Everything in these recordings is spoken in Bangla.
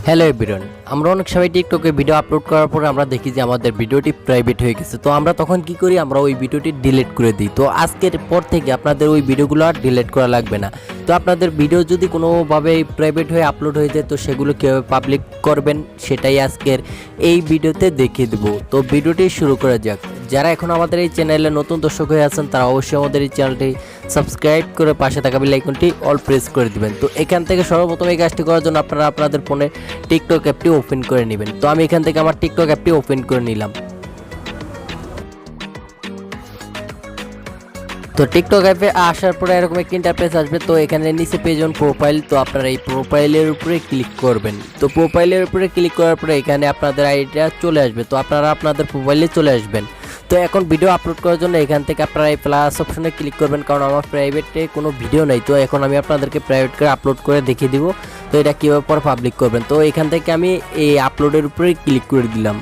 হ্যালো এভরিওয়ান, আমরা অনেক সময় টিকটকে ভিডিও আপলোড করার পরে আমরা দেখি যে আমাদের ভিডিওটি প্রাইভেট হয়ে গেছে। তো আমরা তখন কি করি, আমরা ওই ভিডিওটি ডিলিট করে দিই। তো আজকের পর থেকে আপনাদের ওই ভিডিওগুলো আর ডিলিট করা লাগবে না। তো আপনাদের ভিডিও যদি কোনোভাবে প্রাইভেট হয়ে আপলোড হয়ে যায়, তো সেগুলো কীভাবে পাবলিক করবেন সেটাই আজকের এই ভিডিওতে দেখিয়ে দেবো। তো ভিডিওটি শুরু করা যাক। যারা এখন আমাদের এই চ্যানেলে নতুন দর্শক হয়ে আছেন, তারা অবশ্যই আমাদের এই চ্যানেলটি সাবস্ক্রাইব করে পাশে থাকা বেল আইকনটি অল প্রেস করে দিবেন। তো এখান থেকে সর্বপ্রথম এই কাজটি করার জন্য আপনারা আপনাদের ফোনে টিকটক অ্যাপটি ওপেন করে নেবেন। তো আমি এখান থেকে আমার টিকটক অ্যাপটি ওপেন করে নিলাম। তো টিকটক অ্যাপে আসার পরে এরকম একটি ইন্টারফেস আসবে। তো এখানে নিচে পেয়ে যাবেন প্রোফাইল। তো আপনারা এই প্রোফাইলের উপরে ক্লিক করবেন। তো প্রোফাইলের উপরে ক্লিক করার পরে এখানে আপনাদের আইডিটা চলে আসবে। তো আপনারা আপনাদের প্রোফাইলে চলে আসবেন। তো এখন ভিডিও আপলোড করার জন্য এখান থেকে আপনারা এই প্লাস অপশনে ক্লিক করবেন, কারণ আমার প্রাইভেটে কোনো ভিডিও নেই। তো এখন আমি আপনাদেরকে প্রাইভেট করে আপলোড করে দেখিয়ে দিব। তো এটা কীভাবে পর পাবলিক করবেন। তো এখান থেকে আমি এই আপলোডের উপরে ক্লিক করে দিলাম।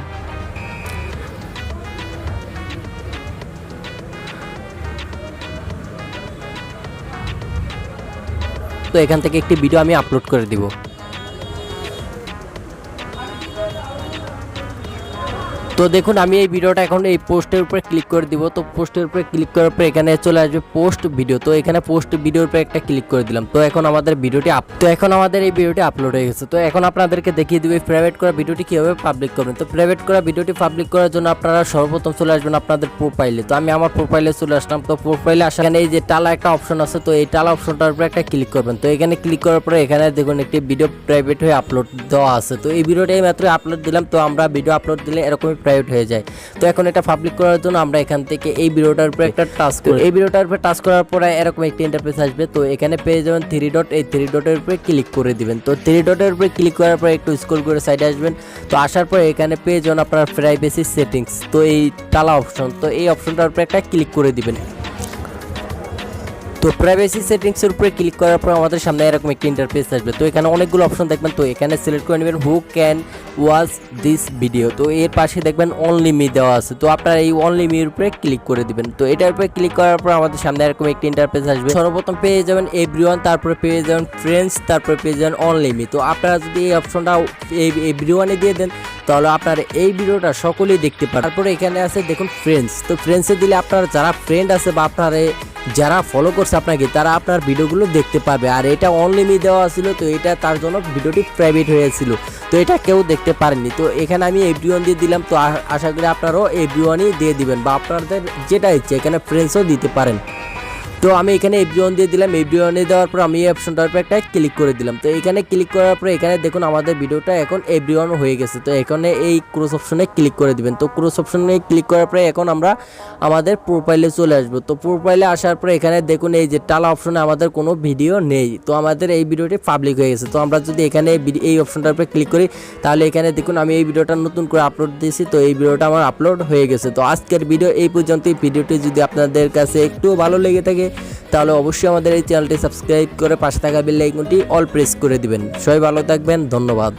তো এখান থেকে একটি ভিডিও আমি আপলোড করে দিব। তো দেখুন, আমি এই ভিডিওটা এখন এই পোস্টের উপরে ক্লিক করে দিব। তো পোস্টের উপরে ক্লিক করার পর এখানে চলে আসবে পোস্ট ভিডিও। তো এখানে পোস্ট ভিডিওর উপরে একটা ক্লিক করে দিলাম। তো এখন আমাদের এই ভিডিওটি আপলোড হয়ে গেছে। তো এখন আপনাদেরকে দেখিয়ে দিব প্রাইভেট করা ভিডিওটি কীভাবে পাবলিক করবেন। তো প্রাইভেট করা ভিডিওটি পাবলিক করার জন্য আপনারা সর্বপ্রথম চলে আসবেন আপনাদের প্রোফাইলে। তো আমি আমার প্রোফাইলে চলে আসলাম। তো প্রোফাইলে আসা এখানে এই যে টালা একটা অপশন আছে। তো এই টালা অপশনটার উপরে একটা ক্লিক করবেন। তো এখানে ক্লিক করার পরে এখানে দেখুন একটি ভিডিও প্রাইভেট হয়ে আপলোড দেওয়া আছে। তো এই ভিডিওটা এই মাত্র আপলোড দিলাম। তো আমরা ভিডিও আপলোড দিলে এরকমই প্রাইভেট হয়ে যায়। তো এখন এটা পাবলিক করার জন্য আমরা এখান থেকে এই ভিডিওটার উপরে একটা টাচ করি। এই ভিডিওটার উপরে টাচ করার পরে এরকম একটা ইন্টারফেস আসবে। তো এখানে পেয়ে যাবেন 3 ডট। এই 3 ডটের উপরে ক্লিক করে দিবেন। তো 3 ডটের উপরে ক্লিক করার পরে একটু স্ক্রল করে সাইডে আসবেন। তো আসার পরে এখানে পেয়ে যাবেন আপনার প্রাইভেসি সেটিংস। তো এই টালা অপশন, তো এই অপশনটার উপরে একটা ক্লিক করে দিবেন। তো প্রাইভেসি সেটিংসের উপরে ক্লিক করার পর আমাদের সামনে এরকম একটা ইন্টারফেস আসবে। তো এখানে অনেকগুলো অপশন দেখবেন। তো এখানে সিলেক্ট করে নেবেন who can watch this video. তো এর পাশে দেখবেন অনলি মি দেওয়া আছে। তো আপনারা এই অনলি মির উপরে ক্লিক করে দিবেন। তো এটার উপরে ক্লিক করার পর আমাদের সামনে এরকম একটা ইন্টারফেস আসবে। সর্বপ্রথম পেয়ে যাবেন এভরিওয়ান, তারপরে পেয়ে যাবেন ফ্রেন্ডস, তারপরে পেয়ে যাবেন অনলি মি। তো আপনারা যদি এই অপশনটা এভরিওয়ানে দিয়ে দেন, তাহলে আপনারা এই ভিডিওটা সকলেই দেখতে পারেন। তারপরে এখানে আছে দেখুন ফ্রেন্ডস। তো ফ্রেন্ডসে দিলে আপনার যারা ফ্রেন্ড আছে বা আপনার যারা ফলো করছে আপনাকে, তারা আপনার ভিডিওগুলো দেখতে পাবে। আর এটা অনলি মি দেওয়া ছিল। তো এটা তার জন্য ভিডিওটি প্রাইভেট হয়েছিল। তো এটা কেউ দেখতে পারেনি। তো এখানে আমি এভরিওয়ান দিয়ে দিলাম। তো আশা করি আপনারাও এভরিওয়ানই দিয়ে দিবেন, বা আপনাদের যেটা ইচ্ছে এখানে ফ্রেন্ডসও দিতে পারেন। তো আমি এখানে এভরিওয়ান দিয়ে দিলাম। এভরিওয়ানে দেওয়ার পর আমি এই অপশনটার উপর একটা ক্লিক করে দিলাম। তো এখানে ক্লিক করার পর এখানে দেখুন আমাদের ভিডিওটা এখন এভরিওয়ান হয়ে গেছে। তো এখানে এই ক্রস অপশনে ক্লিক করে দিবেন। তো ক্রস অপশনে ক্লিক করার পরে এখন আমরা আমাদের প্রোফাইলে চলে আসবো। তো প্রোফাইলে আসার পরে এখানে দেখুন এই যে টালা অপশনে আমাদের কোনো ভিডিও নেই। তো আমাদের এই ভিডিওটি পাবলিক হয়ে গেছে। তো আমরা যদি এখানে এই অপশনটার উপরে ক্লিক করি, তাহলে এখানে দেখুন আমি এই ভিডিওটা নতুন করে আপলোড দিয়েছি। তো এই ভিডিওটা আমার আপলোড হয়ে গেছে। তো আজকের ভিডিও এই পর্যন্তই। ভিডিওটি যদি আপনাদের কাছে একটু ভালো লেগে থাকে, তাহলে অবশ্যই আমাদের এই চ্যানেলটি সাবস্ক্রাইব করে পাশে থাকা বেল আইকনটি অল প্রেস করে দিবেন। সবাই ভালো থাকবেন, ধন্যবাদ।